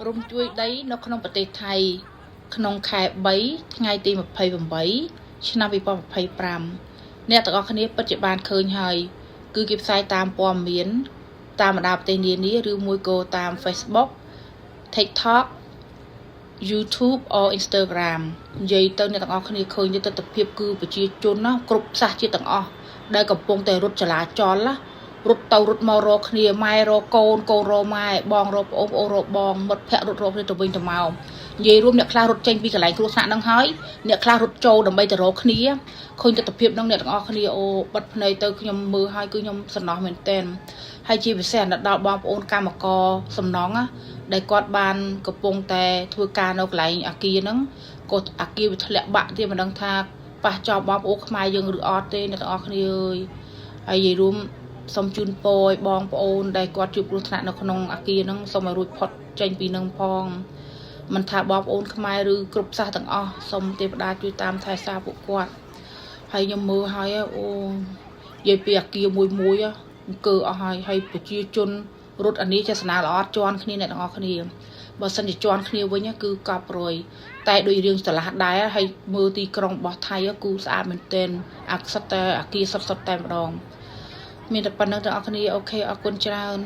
រំជួយដីនៅក្នុងប្រទេសថៃក្នុងខែ3ថ្ងៃទី28ឆ្នាំ2025អ្នកទាំងអស់គ្នាពិតជាបានឃើញហើយគឺគេផ្សាយតាមព័ត៌មានតាមបណ្ដាប្រទេសនានាឬមួយក៏តាម Facebook TikTok YouTube or Instagram និយាយទៅអ្នកទាំងអស់គ្នាឃើញទស្សនវិជ្ជាគឺប្រជាជនណាគ្រប់សាសជាតិទាំងអស់ដែលកំពុងតែរត់ចលាចលណារត់ទៅរត់មករកគ្នាម៉ែរកកូនកូនរកម៉ែបងរកប្អូនប្អូនរកបងមិត្តភ័ក្តិរត់រកគ្នាទៅវិញទៅមកនិយាយរួមអ្នកខ្លះរត់ចេញពីកន្លែងគ្រោះថ្នាក់ហ្នឹងហើយអ្នកខ្លះរត់ចូលដើម្បីទៅរកគ្នាឃើញទស្សនវិជ្ជាហ្នឹងអ្នកទាំងអស់គ្នាអូបិទភ្នែកទៅខ្ញុំមើលហើយគឺខ្ញុំសំណោះមែនទែនហើយជាពិសេសដល់បងប្អូនកម្មករសំណងណាដែលគាត់បានកំពុងតែធ្វើការនៅកន្លែងអាគារហ្នឹងក៏អាគារវាធ្លាក់បាក់ទៀតមិនដឹងថាប៉ះចោលបងប្អូនខ្មែរយើងឬអត់ទេអ្នកទាំងអស់គ្នាអើយហើយនិយាយរួមសូមជូនពរឲ្យបងប្អូនដែលគាត់ជួបគ្រោះថ្នាក់នៅក្នុងអាគារហ្នឹងសូមឲ្យរួចផុតចេញពីនឹងផងមិនថាបងប្អូនខ្មែរឬគ្រប់សាសទាំងអស់សូមទេវតាជួយតាមថែសារពួកគាត់ហើយខ្ញុំមើលហើយអូនិយាយពីអាគារមួយអង្គើអស់ហើយប្រជាជនរត់អានេះចេះស្នាល្អអត់ជន់គ្នាអ្នកទាំងអស់គ្នាបើសិនជាជន់គ្នាវិញគឺកប់រយតែដូចរឿងឆ្លាស់ដែរហើយមើលទីក្រុងរបស់ថៃគឺស្អាតមែនទែនអាខ្សិតតែអាគារសុទ្ធតែម្ដងមានតែប៉ុណ្្នឹងទាំងអស់គ្នាអូខេអរគុណច្រើន